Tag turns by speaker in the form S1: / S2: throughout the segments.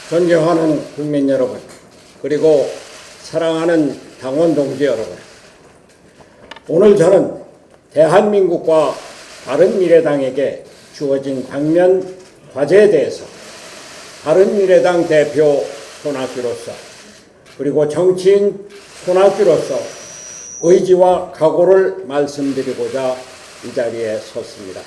S1: 존경하는 국민 여러분, 그리고 사랑하는 당원 동지 여러분, 오늘 저는 대한민국과 바른미래당에게 주어진 당면 과제에 대해서 바른미래당 대표 손학규로서, 그리고 정치인 손학규로서 의지와 각오를 말씀드리고자 이 자리에 섰습니다.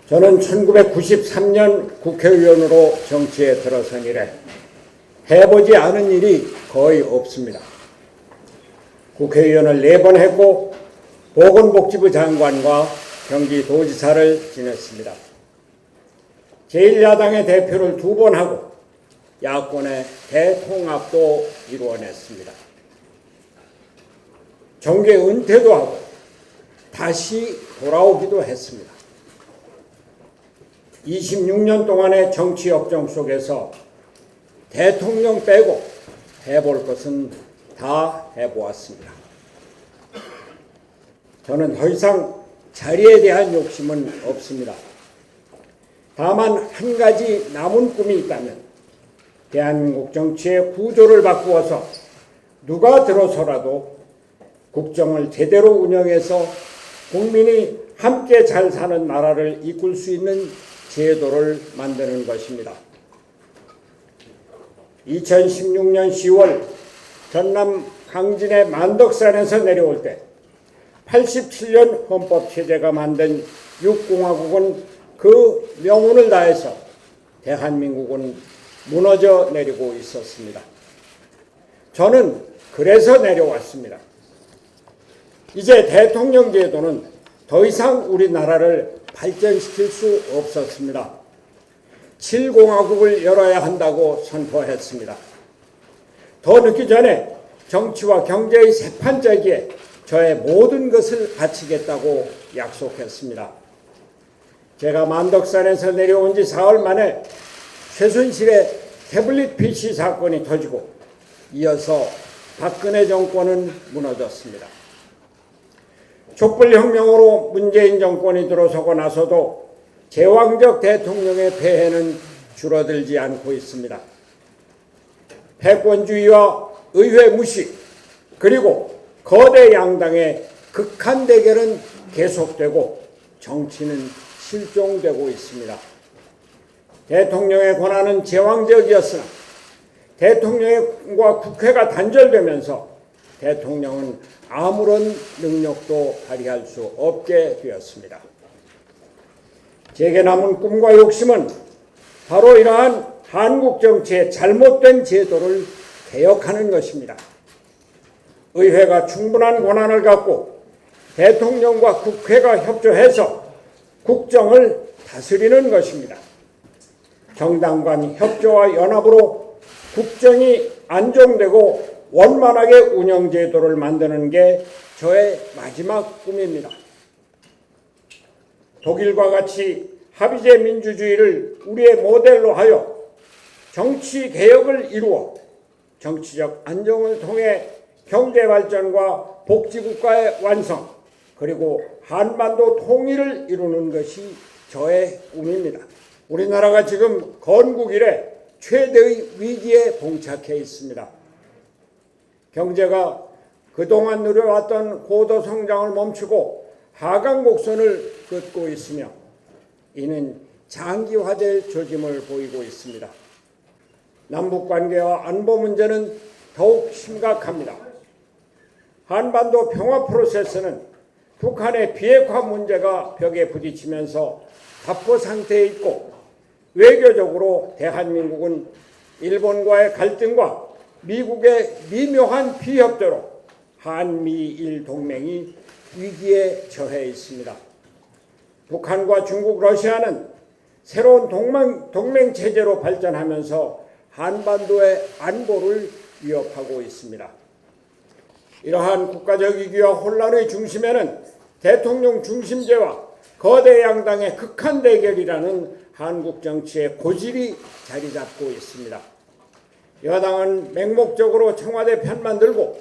S1: 저는 1993년 국회의원으로 정치에 들어선 이래 해보지 않은 일이 거의 없습니다. 국회의원을 4번 했고 보건복지부 장관과 경기도지사를 지냈습니다. 제1야당의 대표를 2번 하고 야권의 대통합도 이루어냈습니다. 정계 은퇴도 하고 다시 돌아오기도 했습니다. 26년 동안의 정치 역정 속에서 대통령 빼고 해볼 것은 다 해보았습니다. 저는 더 이상 자리에 대한 욕심은 없습니다. 다만 한 가지 남은 꿈이 있다면 대한민국 정치의 구조를 바꾸어서 누가 들어서라도 국정을 제대로 운영해서 국민이 함께 잘 사는 나라를 이끌 수 있는 제도를 만드는 것입니다. 2016년 10월 전남 강진의 만덕산에서 내려올 때 87년 헌법체제가 만든 6공화국은 그 명운을 다해서 대한민국은 무너져 내리고 있었습니다. 저는 그래서 내려왔습니다. 이제 대통령 제도는 더 이상 우리나라를 발전시킬 수 없었습니다. 7공화국을 열어야 한다고 선포했습니다. 더 늦기 전에 정치와 경제의 세판짜기에 저의 모든 것을 바치겠다고 약속했습니다. 제가 만덕산에서 내려온 지 사흘 만에 최순실의 태블릿 PC 사건이 터지고 이어서 박근혜 정권은 무너졌습니다. 촛불혁명으로 문재인 정권이 들어서고 나서도 제왕적 대통령의 폐해는 줄어들지 않고 있습니다. 패권주의와 의회 무시, 그리고 거대 양당의 극한 대결은 계속되고 정치는 실종되고 있습니다. 대통령의 권한은 제왕적이었으나 대통령과 국회가 단절되면서 대통령은 아무런 능력도 발휘할 수 없게 되었습니다. 제게 남은 꿈과 욕심은 바로 이러한 한국 정치의 잘못된 제도를 개혁하는 것입니다. 의회가 충분한 권한을 갖고 대통령과 국회가 협조해서 국정을 다스리는 것입니다. 정당 간 협조와 연합으로 국정이 안정되고 원만하게 운영제도를 만드는 게 저의 마지막 꿈입니다. 독일과 같이 합의제 민주주의를 우리의 모델로 하여 정치개혁을 이루어 정치적 안정을 통해 경제발전과 복지국가의 완성, 그리고 한반도 통일을 이루는 것이 저의 꿈입니다. 우리나라가 지금 건국 이래 최대의 위기에 봉착해 있습니다. 경제가 그동안 누려왔던 고도 성장을 멈추고 하강 곡선을 긋고 있으며 이는 장기화될 조짐을 보이고 있습니다. 남북관계와 안보 문제는 더욱 심각합니다. 한반도 평화 프로세스는 북한의 비핵화 문제가 벽에 부딪히면서 답보 상태에 있고 외교적으로 대한민국은 일본과의 갈등과 미국의 미묘한 비협조로 한미일 동맹이 위기에 처해 있습니다. 북한과 중국, 러시아는 새로운 동맹 체제로 발전하면서 한반도의 안보를 위협하고 있습니다. 이러한 국가적 위기와 혼란의 중심에는 대통령 중심제와 거대 양당의 극한 대결이라는 한국 정치의 고질이 자리 잡고 있습니다. 여당은 맹목적으로 청와대 편만 들고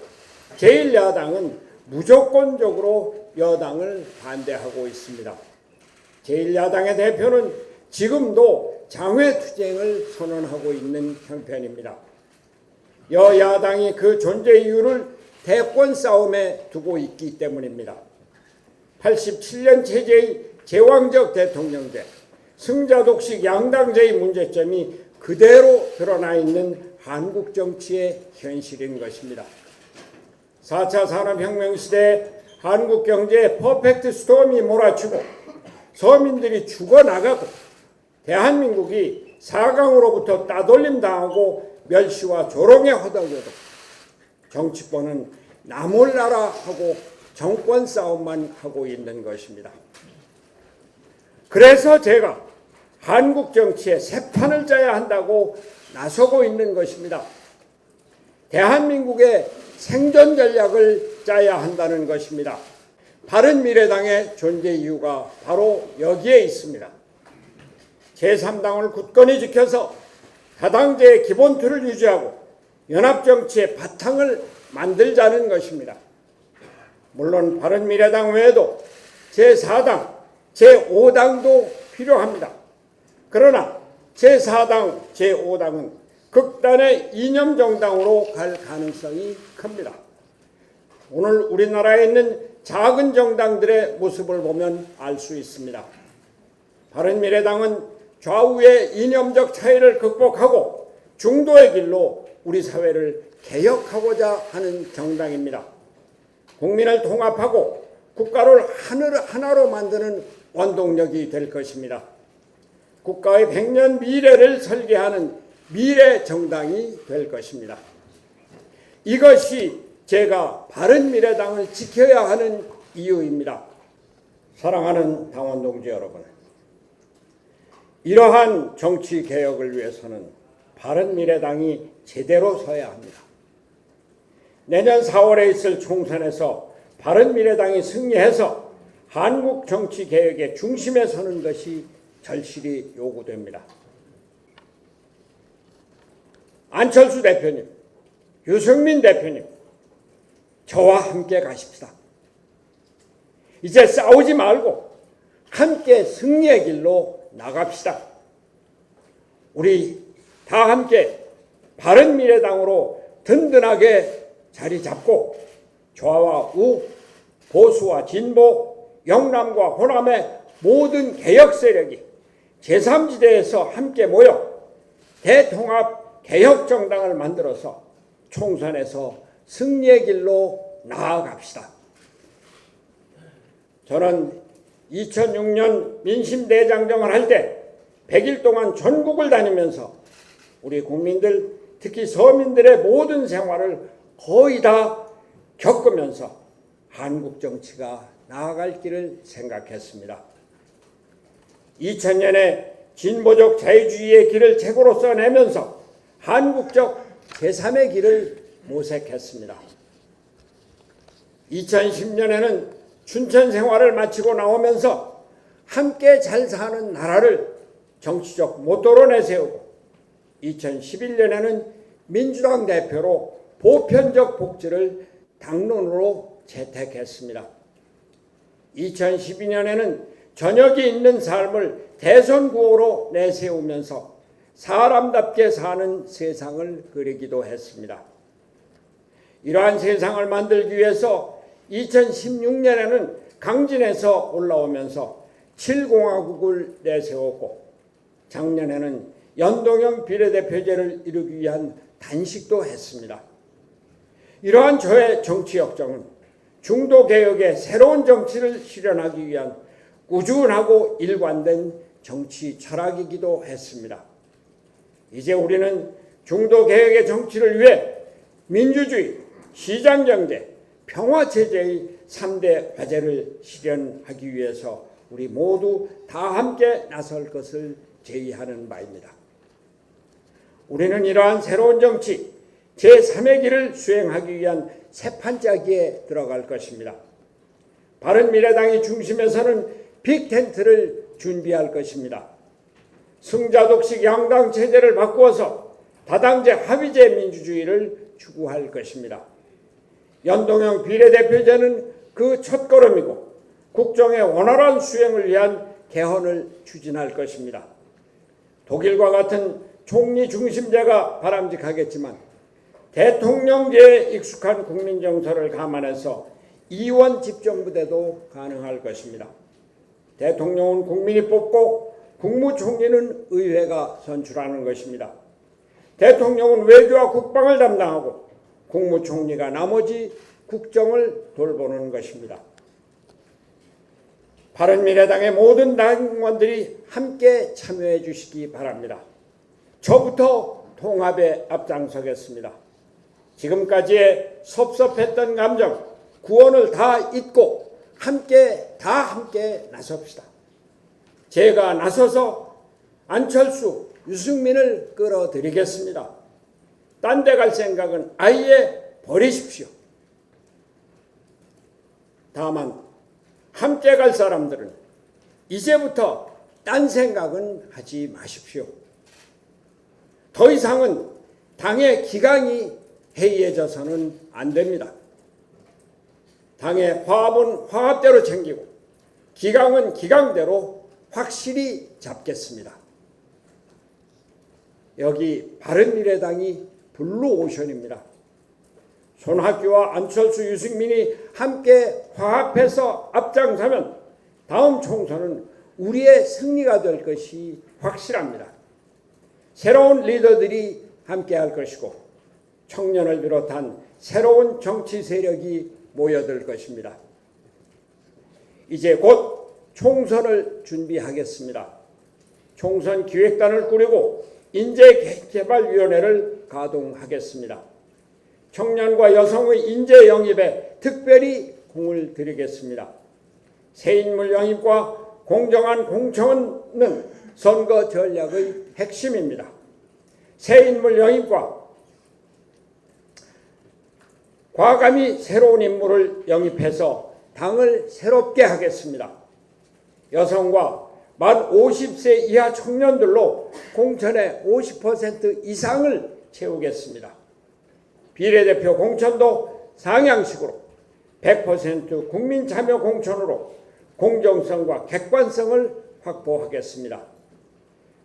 S1: 제1야당은 무조건적으로 여당을 반대하고 있습니다. 제1야당의 대표는 지금도 장외투쟁을 선언하고 있는 형편입니다. 여야당이 그 존재 이유를 대권 싸움에 두고 있기 때문입니다. 87년 체제의 제왕적 대통령제, 승자독식 양당제의 문제점이 그대로 드러나 있는 한국 정치의 현실인 것입니다. 4차 산업혁명 시대에 한국 경제에 퍼펙트 스톰이 몰아치고 서민들이 죽어나가고 대한민국이 4강으로부터 따돌림 당하고 멸시와 조롱에 허덕여도 정치권은 나 몰라라 하고 정권 싸움만 하고 있는 것입니다. 그래서 제가 한국 정치에 새 판을 짜야 한다고 나서고 있는 것입니다. 대한민국의 생존 전략을 짜야 한다는 것입니다. 바른미래당의 존재 이유가 바로 여기에 있습니다. 제3당을 굳건히 지켜서 다당제의 기본 틀을 유지하고 연합정치의 바탕을 만들자는 것입니다. 물론 바른미래당 외에도 제4당, 제5당도 필요합니다. 그러나 제4당, 제5당은 극단의 이념 정당으로 갈 가능성이 큽니다. 오늘 우리나라에 있는 작은 정당들의 모습을 보면 알 수 있습니다. 바른미래당은 좌우의 이념적 차이를 극복하고 중도의 길로 우리 사회를 개혁하고자 하는 정당입니다. 국민을 통합하고 국가를 하나로 만드는 원동력이 될 것입니다. 국가의 100년 미래를 설계하는 미래 정당이 될 것입니다. 이것이 제가 바른미래당을 지켜야 하는 이유입니다. 사랑하는 당원 동지 여러분, 이러한 정치 개혁을 위해서는 바른미래당이 제대로 서야 합니다. 내년 4월에 있을 총선에서 바른미래당이 승리해서 한국 정치 개혁의 중심에 서는 것이 절실히 요구됩니다. 안철수 대표님, 유승민 대표님, 저와 함께 가십시다. 이제 싸우지 말고 함께 승리의 길로 나갑시다. 우리 다 함께 바른미래당으로 든든하게 자리 잡고 좌와 우, 보수와 진보, 영남과 호남의 모든 개혁 세력이 제3지대에서 함께 모여 대통합 개혁정당을 만들어서 총선에서 승리의 길로 나아갑시다. 저는 2006년 민심대장정을 할 때 100일 동안 전국을 다니면서 우리 국민들, 특히 서민들의 모든 생활을 거의 다 겪으면서 한국 정치가 나아갈 길을 생각했습니다. 2000년에 진보적 자유주의의 길을 책으로 써내면서 한국적 제3의 길을 모색했습니다. 2010년에는 춘천 생활을 마치고 나오면서 함께 잘 사는 나라를 정치적 모토로 내세우고 2011년에는 민주당 대표로 보편적 복지를 당론으로 채택했습니다. 2012년에는 저녁이 있는 삶을 대선구호로 내세우면서 사람답게 사는 세상을 그리기도 했습니다. 이러한 세상을 만들기 위해서 2016년에는 강진에서 올라오면서 7공화국을 내세웠고 작년에는 연동형 비례대표제를 이루기 위한 단식도 했습니다. 이러한 저의 정치 역정은 중도개혁의 새로운 정치를 실현하기 위한 꾸준하고 일관된 정치 철학이기도 했습니다. 이제 우리는 중도개혁의 정치를 위해 민주주의, 시장경제, 평화체제의 3대 과제를 실현하기 위해서 우리 모두 다 함께 나설 것을 제의하는 바입니다. 우리는 이러한 새로운 정치, 제3의 길을 수행하기 위한 새 판짜기에 들어갈 것입니다. 바른미래당이 중심에 서는 빅텐트를 준비할 것입니다. 승자독식 양당 체제를 바꾸어서 다당제 합의제 민주주의를 추구할 것입니다. 연동형 비례대표제는 그 첫걸음이고 국정의 원활한 수행을 위한 개헌을 추진할 것입니다. 독일과 같은 총리 중심제가 바람직하겠지만 대통령제에 익숙한 국민 정서를 감안해서 이원 집정부대도 가능할 것입니다. 대통령은 국민이 뽑고 국무총리는 의회가 선출하는 것입니다. 대통령은 외교와 국방을 담당하고 국무총리가 나머지 국정을 돌보는 것입니다. 바른미래당의 모든 당원들이 함께 참여해 주시기 바랍니다. 저부터 통합에 앞장서겠습니다. 지금까지의 섭섭했던 감정, 구원을 다 잊고 함께 나섭시다. 제가 나서서 안철수, 유승민을 끌어들이겠습니다. 딴 데 갈 생각은 아예 버리십시오. 다만 함께 갈 사람들은 이제부터 딴 생각은 하지 마십시오. 더 이상은 당의 기강이 해이해져서는 안 됩니다. 당의 화합은 화합대로 챙기고 기강은 기강대로 확실히 잡겠습니다. 여기 바른미래당이 블루오션입니다. 손학규와 안철수, 유승민이 함께 화합해서 앞장서면 다음 총선은 우리의 승리가 될 것이 확실합니다. 새로운 리더들이 함께할 것이고 청년을 비롯한 새로운 정치 세력이 모여들 것입니다. 이제 곧 총선을 준비하겠습니다. 총선 기획단을 꾸리고 인재개발위원회를 가동하겠습니다. 청년과 여성의 인재 영입에 특별히 공을 들이겠습니다. 새 인물 영입과 공정한 공천은 선거 전략의 핵심입니다. 새 인물 영입과 과감히 새로운 인물을 영입해서 당을 새롭게 하겠습니다. 여성과 만 50세 이하 청년들로 공천의 50% 이상을 채우겠습니다. 비례대표 공천도 상향식으로 100% 국민 참여 공천으로 공정성과 객관성을 확보하겠습니다.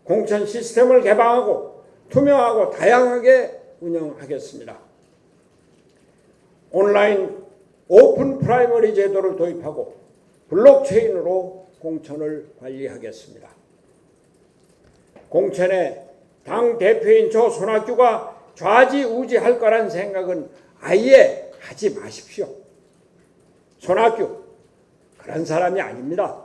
S1: 공천 시스템을 개방하고 투명하고 다양하게 운영하겠습니다. 온라인 오픈 프라이머리 제도를 도입하고 블록체인으로 공천을 관리하겠습니다. 공천에 당 대표인 저 손학규가 좌지우지할 거란 생각은 아예 하지 마십시오. 손학규 그런 사람이 아닙니다.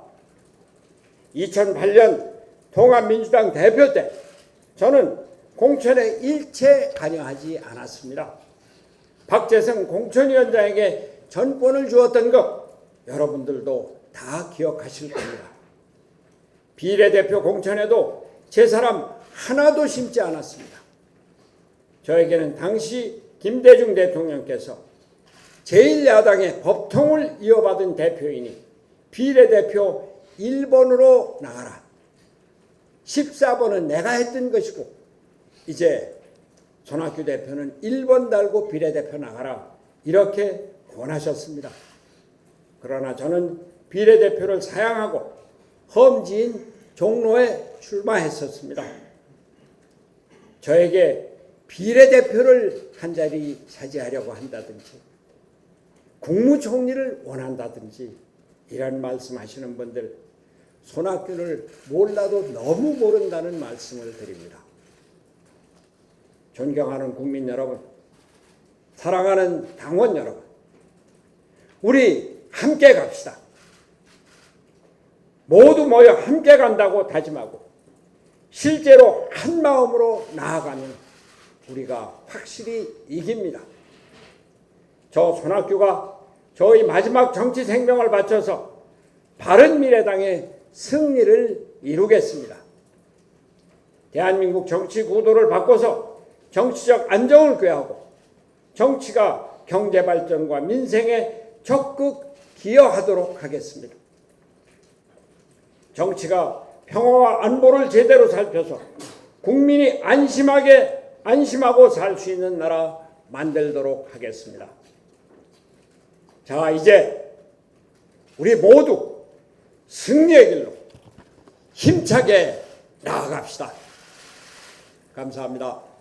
S1: 2008년 통합민주당 대표 때 저는 공천에 일체 관여하지 않았습니다. 박재성 공천위원장에게 전권을 주었던 것 여러분들도 다 기억하실 겁니다. 비례대표 공천에도 제 사람 하나도 심지 않았습니다. 저에게는 당시 김대중 대통령께서 제1야당의 법통을 이어받은 대표이니 비례대표 1번으로 나가라. 14번은 내가 했던 것이고 이제 손학규 대표는 1번 달고 비례대표 나가라. 이렇게 권하셨습니다. 그러나 저는 비례대표를 사양하고 험지인 종로에 출마했었습니다. 저에게 비례대표를 한 자리 차지하려고 한다든지 국무총리를 원한다든지 이런 말씀하시는 분들 손학규를 몰라도 너무 모른다는 말씀을 드립니다. 존경하는 국민 여러분, 사랑하는 당원 여러분, 우리 함께 갑시다. 모두 모여 함께 간다고 다짐하고 실제로 한 마음으로 나아가면 우리가 확실히 이깁니다. 저 손학규가 저희 마지막 정치 생명을 바쳐서 바른미래당의 승리를 이루겠습니다. 대한민국 정치 구도를 바꿔서 정치적 안정을 꾀하고 정치가 경제 발전과 민생에 적극 기여하도록 하겠습니다. 정치가 평화와 안보를 제대로 살펴서 국민이 안심하고 살 수 있는 나라 만들도록 하겠습니다. 자, 이제 우리 모두 승리의 길로 힘차게 나아갑시다. 감사합니다.